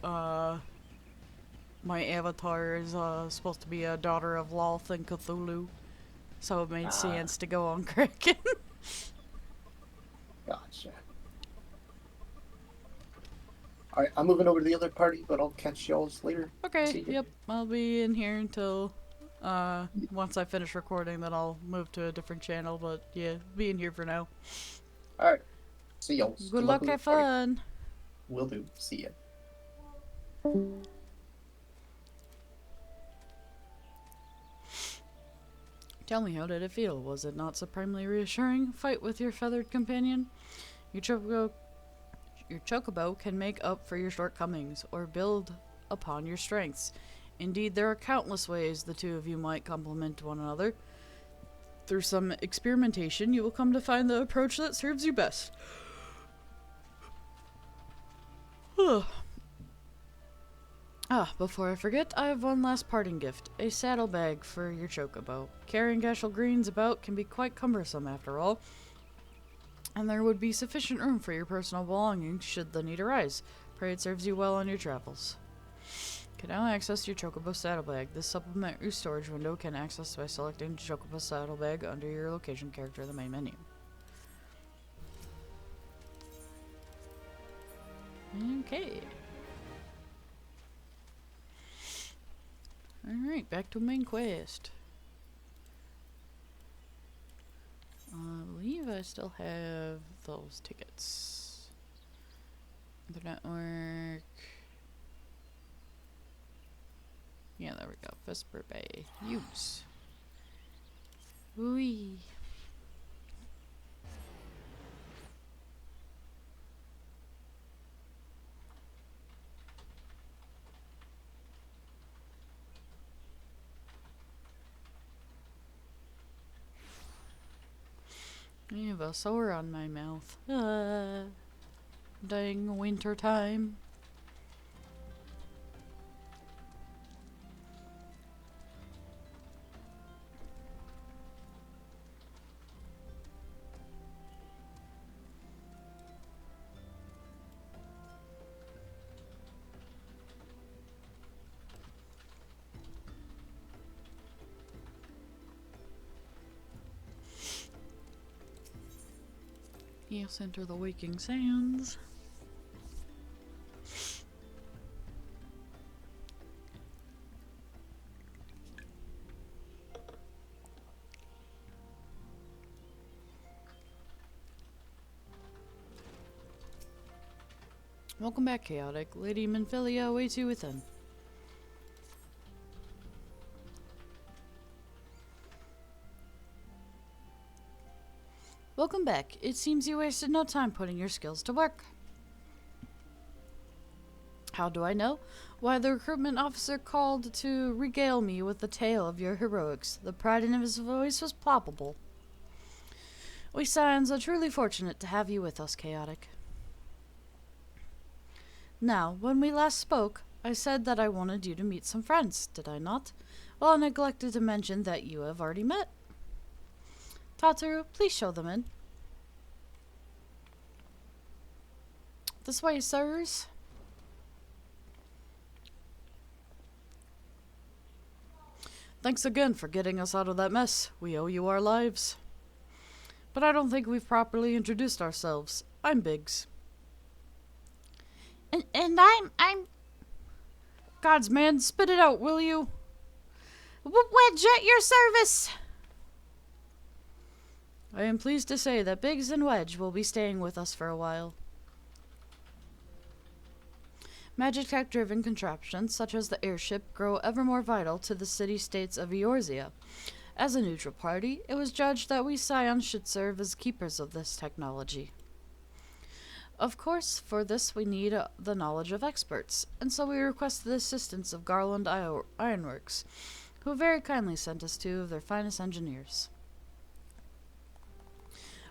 my avatar is supposed to be a daughter of Loth and Cthulhu, so it made Ah, sense to go on Kraken. gotcha. All right, I'm moving over to the other party, but I'll catch y'all's later. Okay, See you. yep, I'll be in here until once I finish recording, then I'll move to a different channel. But yeah, be in here for now. All right, see y'all. Good Good luck luck, with the have party. fun. Will do. See ya. Tell me, how did it feel? Was it not supremely reassuring? Fight with your feathered companion? Your chocobo, your chocobo can make up for your shortcomings or build upon your strengths. Indeed, there are countless ways the two of you might complement one another. Through some experimentation, you will come to find the approach that serves you best. Before I forget, I have one last parting gift. A saddlebag for your chocobo. Carrying Gashel Greens about can be quite cumbersome after all, and there would be sufficient room for your personal belongings should the need arise. Pray it serves you well on your travels. Can now access your Chocobo Saddlebag. This supplementary storage window can access by selecting Chocobo Saddlebag under your location character in the main menu. Okay. Alright, back to main quest. I believe I still have those tickets. The network. Yeah, there we go. Vesper Bay. Use. Wee. I have a sore on my mouth. Dang winter time. Yes, enter the waking sands. Welcome back, Chaotic. Lady Minfilia awaits you within. Welcome back. It seems you wasted no time putting your skills to work. How do I know? Why, the recruitment officer called to regale me with the tale of your heroics. The pride in his voice was palpable. We Scions are truly fortunate to have you with us, Chaotic. Now, when we last spoke, I said that I wanted you to meet some friends, did I not? Well, I neglected to mention that you have already met. Tataru, please show them in. This way, sirs. Thanks again for getting us out of that mess. We owe you our lives. But I don't think we've properly introduced ourselves. I'm Biggs. And I'm... Gods, man, spit it out, will you? Wedge at your service! I am pleased to say that Biggs and Wedge will be staying with us for a while. Magitech-driven contraptions, such as the airship, grow ever more vital to the city-states of Eorzea. As a neutral party, it was judged that we Scions should serve as keepers of this technology. Of course, for this we need the knowledge of experts, and so we request the assistance of Garland Ironworks, who very kindly sent us two of their finest engineers.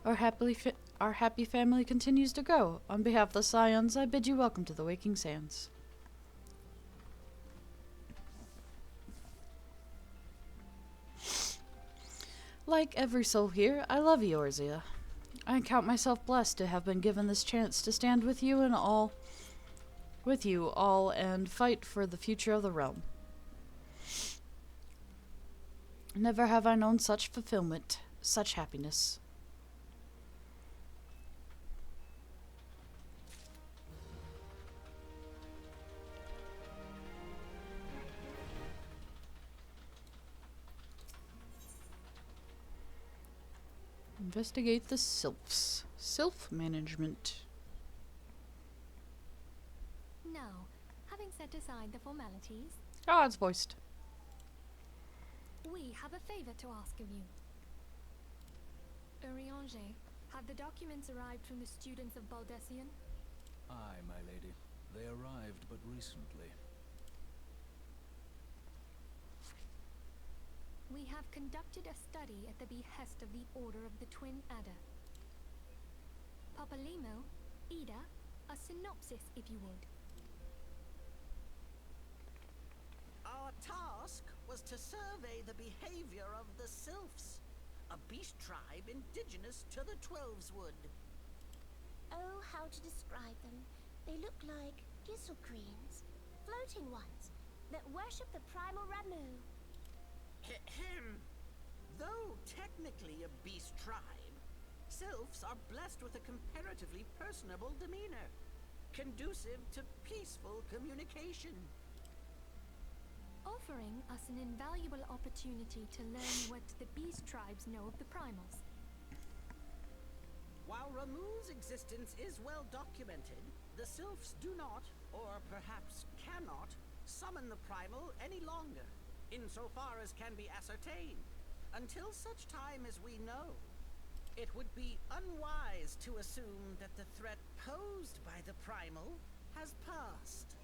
Our happy family continues to grow. On behalf of the Scions, I bid you welcome to the Waking Sands. Like every soul here, I love Eorzea. I count myself blessed to have been given this chance to stand with you in all with you all and fight for the future of the realm. Never have I known such fulfillment, such happiness. Investigate the sylphs. Sylph management. Now, having set aside the formalities, Oh, it's voiced. we have a favor to ask of you. Urianger, have the documents arrived from the students of Baldessian? Aye, my lady. They arrived but recently. We have conducted a study at the behest of the Order of the Twin Adder. Papalimo, Ida, a synopsis if you would. Our task was to survey the behavior of the Sylphs, a beast tribe indigenous to the Twelveswood. Oh, how to describe them. They look like gizzle-greens, floating ones, that worship the primal Ramu. Ahem. Though technically a beast tribe, Sylphs are blessed with a comparatively personable demeanor, conducive to peaceful communication. Offering us an invaluable opportunity to learn what the beast tribes know of the primals. While Ramu's existence is well documented, the Sylphs do not, or perhaps cannot, summon the primal any longer, insofar as can be ascertained, until such time as we know. It would be unwise to assume that the threat posed by the primal has passed.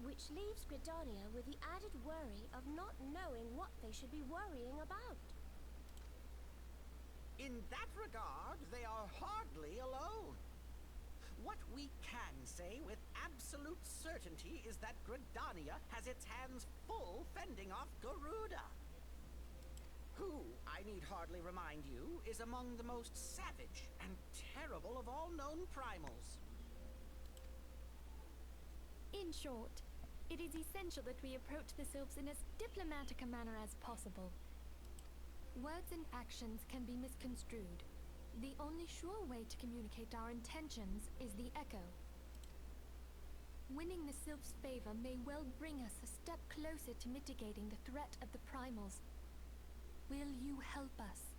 Which leaves Gridania with the added worry of not knowing what they should be worrying about. In that regard, they are hardly alone. What we can say with absolute certainty is that Gridania has its hands full fending off Garuda, who, I need hardly remind you, is among the most savage and terrible of all known primals. In short, it is essential that we approach the Sylphs in as diplomatic a manner as possible. Words and actions can be misconstrued. The only sure way to communicate our intentions is the echo. Winning the Sylphs' favor may well bring us a step closer to mitigating the threat of the primals. Will you help us?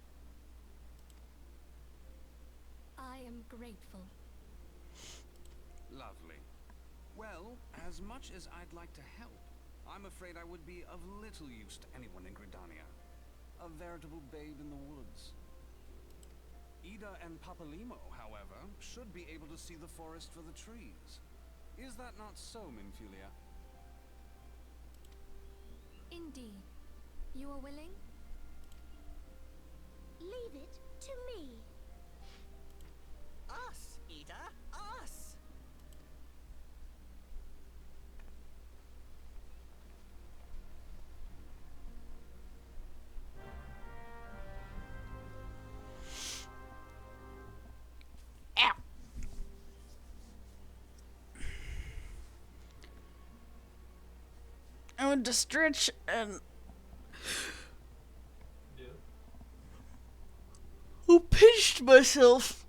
I am grateful. Lovely. Well, as much as I'd like to help, I'm afraid I would be of little use to anyone in Gridania. A veritable babe in the woods. Ida and Papalimo, however, should be able to see the forest for the trees. Is that not so, Minfulia? Indeed. You are willing? Leave it to me. Us, Ida, us! Ow! I went to stretch and who pinched myself.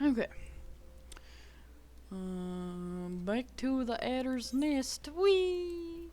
Okay. Back to the adder's nest. Whee!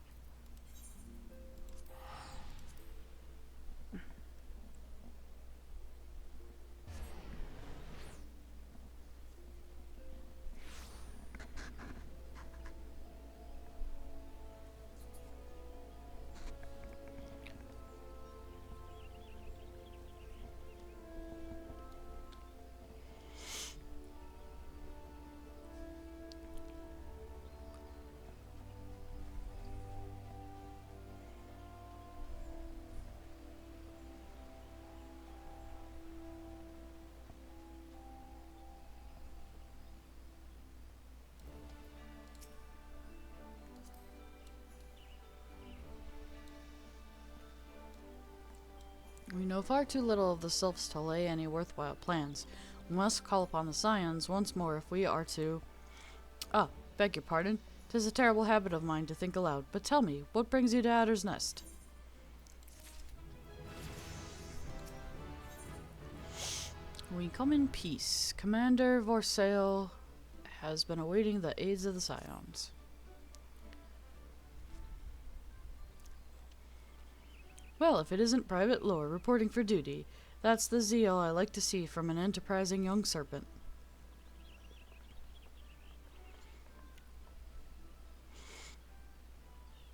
We know far too little of the sylphs to lay any worthwhile plans. We must call upon the scions once more if we are to... Ah, beg your pardon. 'Tis a terrible habit of mine to think aloud, but tell me, what brings you to Adder's Nest? We come in peace. Commander Vorsail has been awaiting the aids of the scions. Well, if it isn't Private Lore reporting for duty, that's the zeal I like to see from an enterprising young serpent.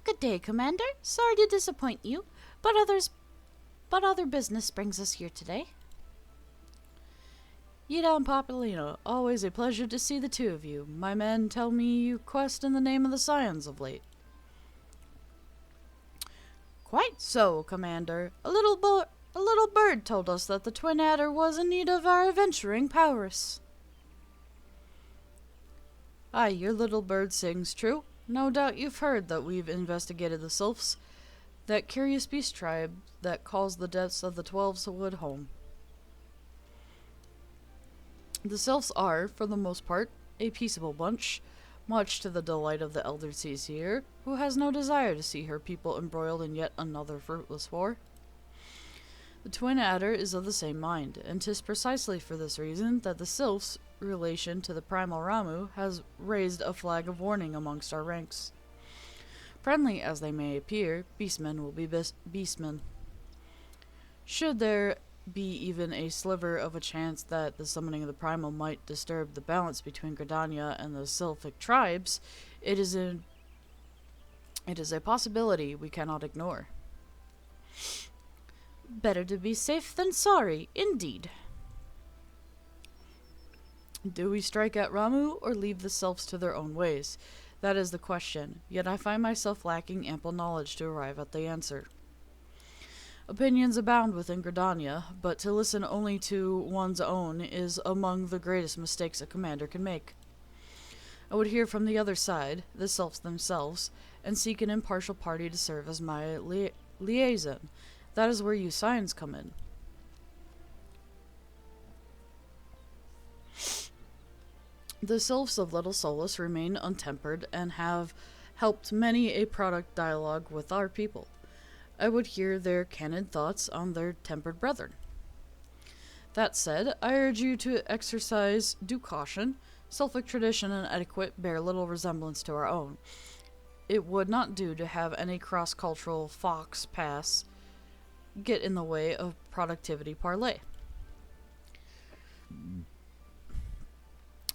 Good day, Commander. Sorry to disappoint you, but other business brings us here today. Yida and Papalino, always a pleasure to see the two of you. My men tell me you quest in the name of the scions of late. Quite so, Commander. A little bird told us that the Twin Adder was in need of our adventuring prowess. Aye, your little bird sings true. No doubt you've heard that we've investigated the sylphs, that curious beast tribe that calls the depths of the 12's wood home. The sylphs are, for the most part, a peaceable bunch, much to the delight of the elder sees here, who has no desire to see her people embroiled in yet another fruitless war. The Twin Adder is of the same mind, and 'tis precisely for this reason that the sylphs' relation to the primal Ramu has raised a flag of warning amongst our ranks. Friendly as they may appear, beastmen will be beastmen. Should there be even a sliver of a chance that the summoning of the primal might disturb the balance between Gridania and the sylphic tribes, it is a possibility we cannot ignore. Better to be safe than sorry, indeed. Do we strike at Ramu or leave the sylphs to their own ways? That is the question, yet I find myself lacking ample knowledge to arrive at the answer. Opinions abound within Gridania, but to listen only to one's own is among the greatest mistakes a commander can make. I would hear from the other side, the sylphs themselves, and seek an impartial party to serve as my liaison. That is where you scions come in. The sylphs of Little Solus remain untempered and have helped many a product dialogue with our people. I would hear their candid thoughts on their tempered brethren. That said, I urge you to exercise due caution. Sylphic tradition and etiquette bear little resemblance to our own. It would not do to have any cross-cultural fox pass get in the way of productivity parley.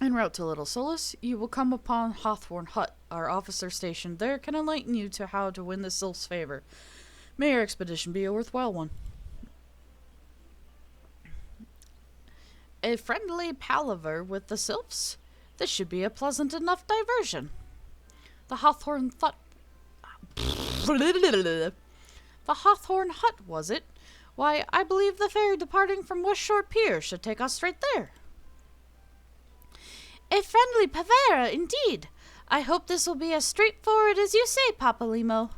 En route to Little Solus, you will come upon Hawthorne Hut. Our officer stationed there can enlighten you to how to win the sylph's favor. May your expedition be a worthwhile one. A friendly palaver with the sylphs? This should be a pleasant enough diversion. The Hawthorne Hut... The Hawthorne Hut, was it? Why, I believe the ferry departing from West Shore Pier should take us straight there. A friendly pavera, indeed. I hope this will be as straightforward as you say, Papalimo.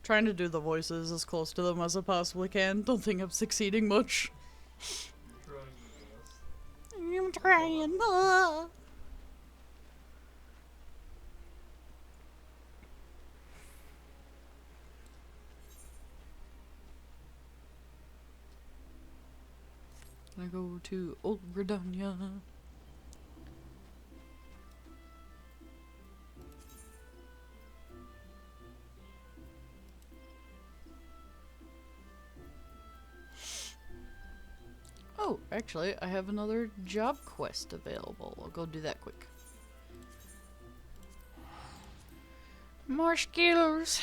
Trying to do the voices as close to them as I possibly can. Don't think I'm succeeding much. I'm trying more. I go to Old Gridania. Oh, actually, I have another job quest available. I'll go do that quick. More skills.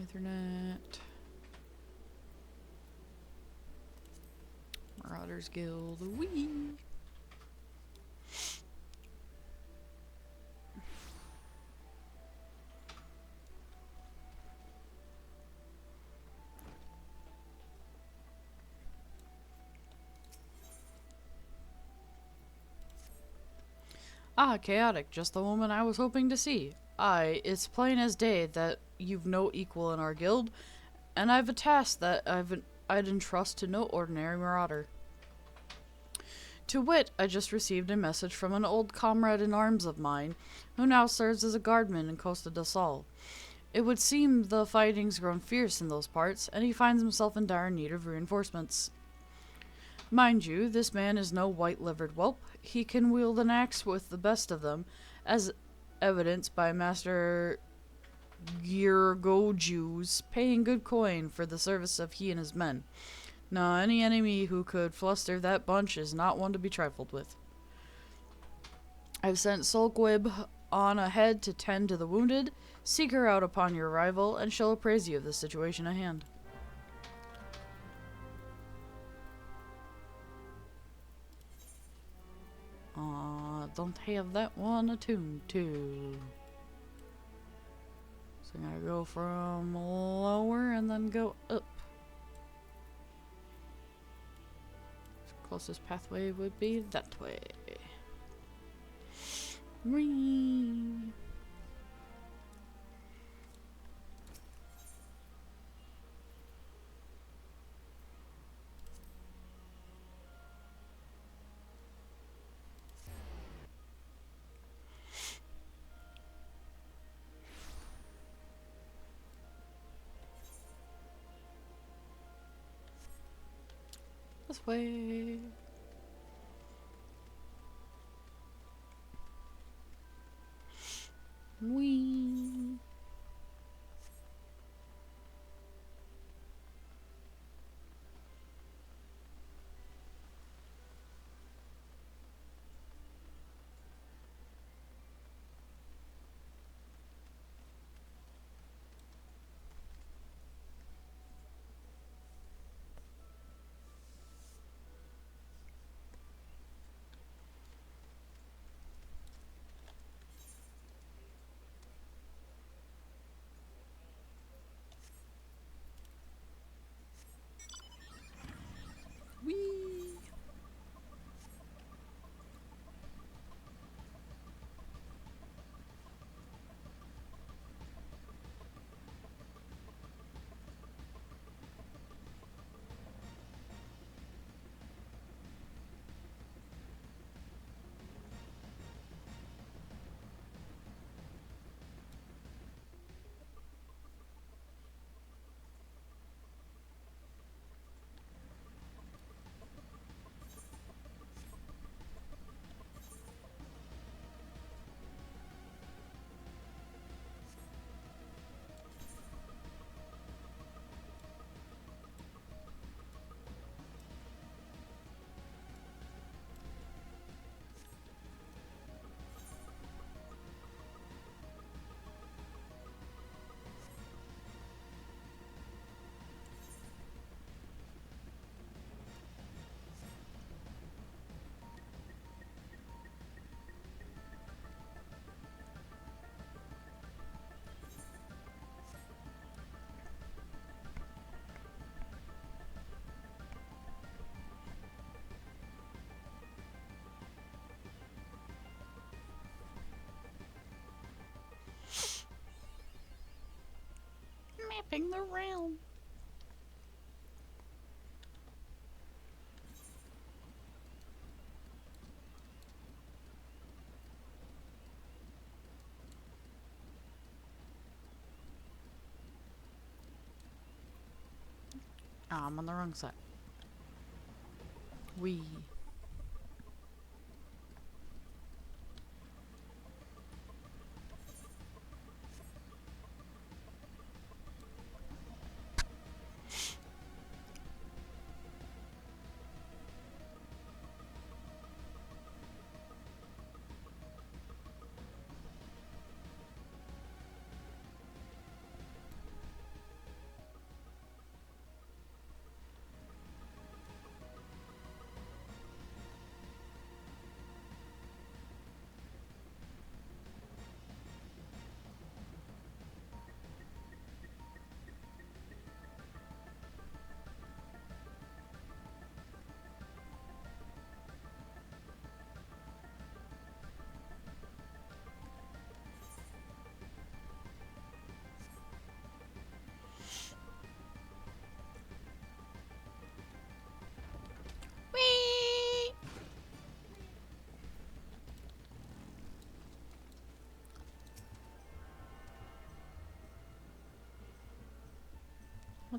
Ethernet. Marauders Guild. Wee! Ah, Chaotic, just the woman I was hoping to see. Aye, it's plain as day that you've no equal in our guild, and I've a task that I'd entrust to no ordinary marauder. To wit, I just received a message from an old comrade in arms of mine, who now serves as a guardman in Costa del Sol. It would seem the fighting's grown fierce in those parts, and he finds himself in dire need of reinforcements. Mind you, this man is no white-livered whelp. He can wield an axe with the best of them, as evidenced by Master Girgoju's paying good coin for the service of he and his men. Now, any enemy who could fluster that bunch is not one to be trifled with. I've sent Solquib on ahead to tend to the wounded. Seek her out upon your arrival, and she'll appraise you of the situation at hand. Don't have that one attuned to. So I'm gonna go from lower and then go up. Closest pathway would be that way. Whee! This way. Whee! Whee! Mapping the realm. Ah, I'm on the wrong side. Wee.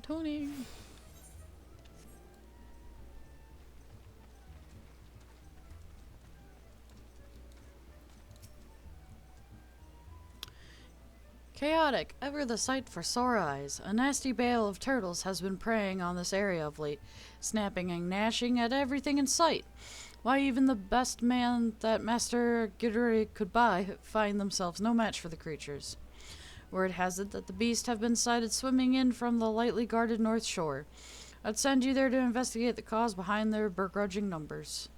Tony. Chaotic, ever the sight for sore eyes. A nasty bale of turtles has been preying on this area of late, snapping and gnashing at everything in sight. Why, even the best man that Master Giddery could buy find themselves no match for the creatures. Word has it that the beasts have been sighted swimming in from the lightly guarded north shore. I'd send you there to investigate the cause behind their begrudging numbers.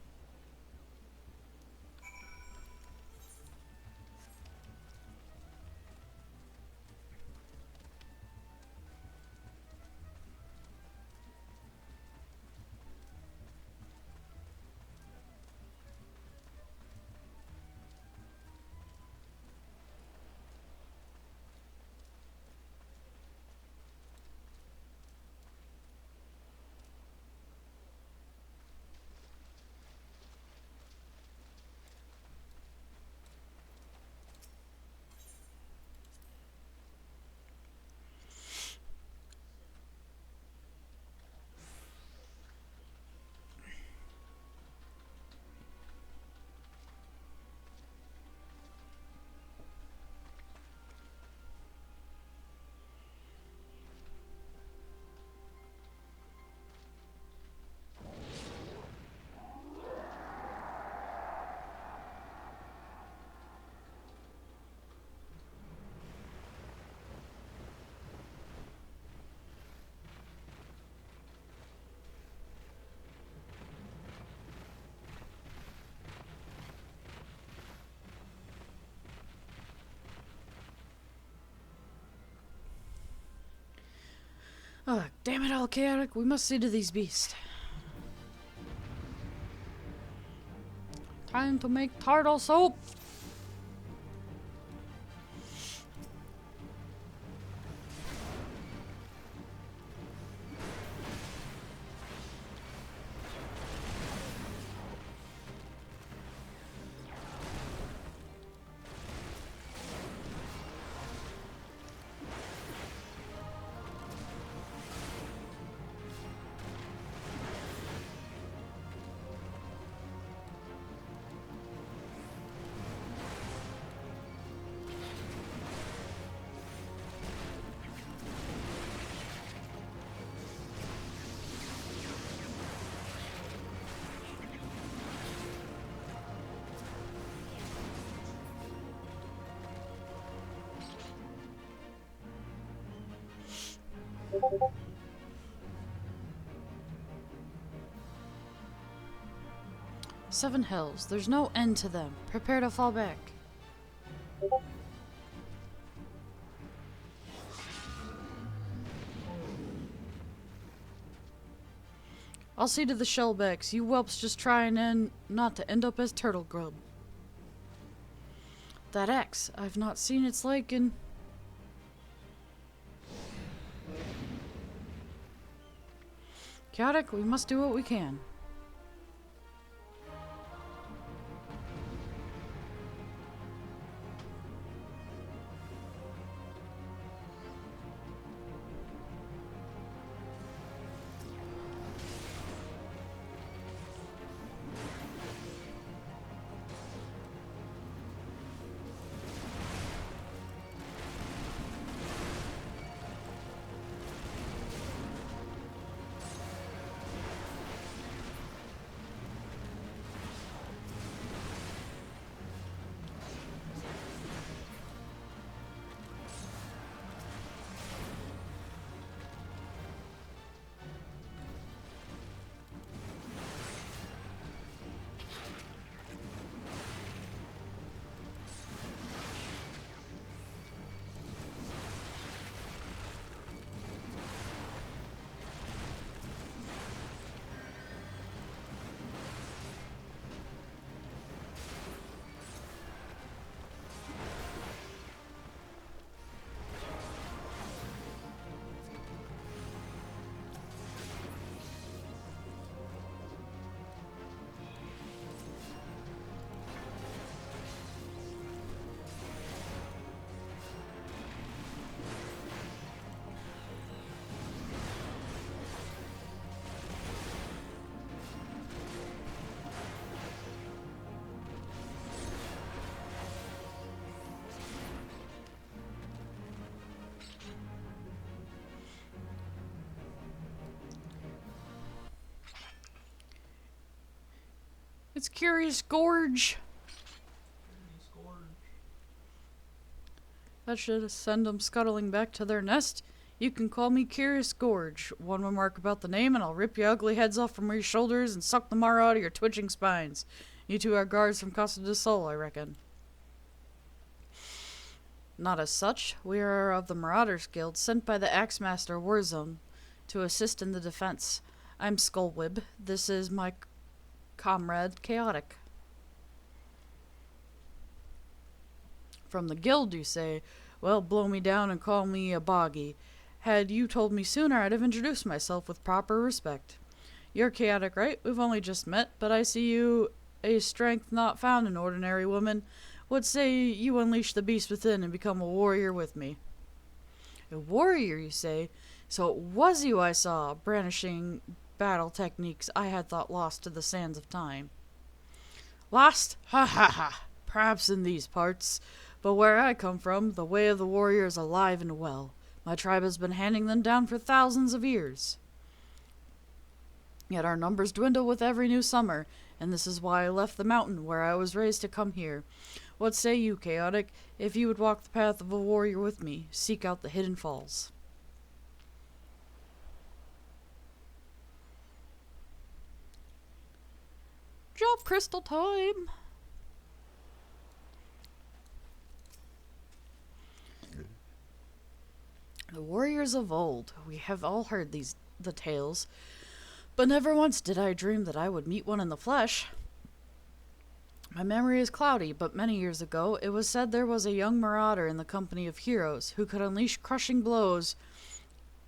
Ugh, damn it all, Chaotic. We must see to these beasts. Time to make turtle soup. Seven hills. There's no end to them. Prepare to fall back. I'll see to the shellbacks. You whelps just trying not to end up as turtle grub. That axe. I've not seen its like in... Chaotic, we must do what we can. It's Curious Gorge. That should send them scuttling back to their nest. You can call me Curious Gorge. One remark about the name, and I'll rip your ugly heads off from your shoulders and suck the marrow out of your twitching spines. You two are guards from Casa del Sol, I reckon. Not as such. We are of the Marauders Guild, sent by the Axemaster Warzone to assist in the defense. I'm Skullwib. This is my comrade, Chaotic. From the guild, you say? Well, blow me down and call me a boggy. Had you told me sooner, I'd have introduced myself with proper respect. You're Chaotic, right? We've only just met, but I see you a strength not found in ordinary women. What say you unleash the beast within and become a warrior with me? A warrior, you say? So it was you I saw, brandishing battle techniques I had thought lost to the sands of time. Lost? Ha ha ha! Perhaps in these parts. But where I come from, the way of the warrior is alive and well. My tribe has been handing them down for thousands of years. Yet our numbers dwindle with every new summer, and this is why I left the mountain where I was raised to come here. What say you, Chaotic, if you would walk the path of a warrior with me, seek out the hidden falls? Drop crystal time! The warriors of old. We have all heard the tales, but never once did I dream that I would meet one in the flesh. My memory is cloudy, but many years ago it was said there was a young marauder in the company of heroes who could unleash crushing blows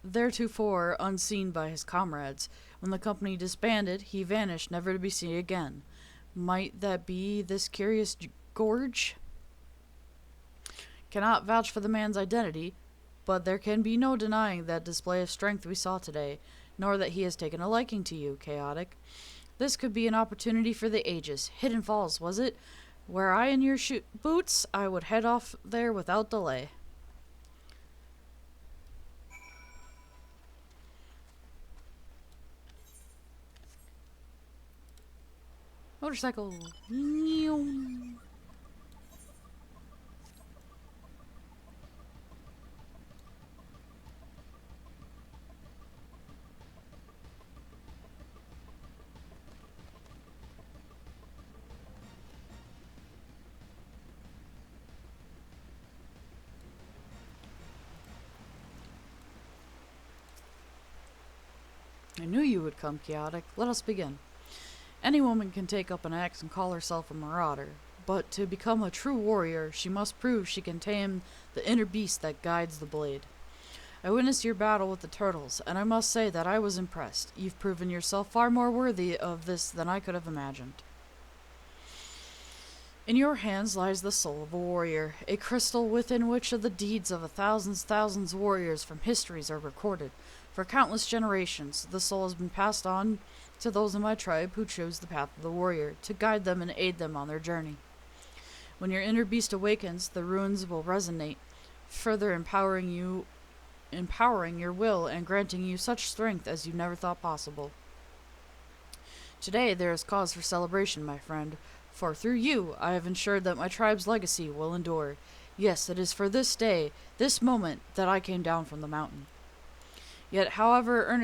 theretofore unseen by his comrades. When the company disbanded, he vanished, never to be seen again. Might that be this Curious Gorge? Cannot vouch for the man's identity, but there can be no denying that display of strength we saw today, nor that he has taken a liking to you, Chaotic. This could be an opportunity for the ages. Hidden Falls, was it? Were I in your boots, I would head off there without delay. Motorcycle. I knew you would come, Chaotic. Let us begin. Any woman can take up an axe and call herself a marauder, but to become a true warrior, she must prove she can tame the inner beast that guides the blade. I witnessed your battle with the turtles, and I must say that I was impressed. You've proven yourself far more worthy of this than I could have imagined. In your hands lies the soul of a warrior, a crystal within which the deeds of thousands warriors from histories are recorded. For countless generations, the soul has been passed on to those in my tribe who chose the path of the warrior, to guide them and aid them on their journey. When your inner beast awakens, the runes will resonate, further empowering your will and granting you such strength as you never thought possible. Today there is cause for celebration, my friend, for through you I have ensured that my tribe's legacy will endure. Yes, it is for this day, this moment, that I came down from the mountain. Yet, however earnestly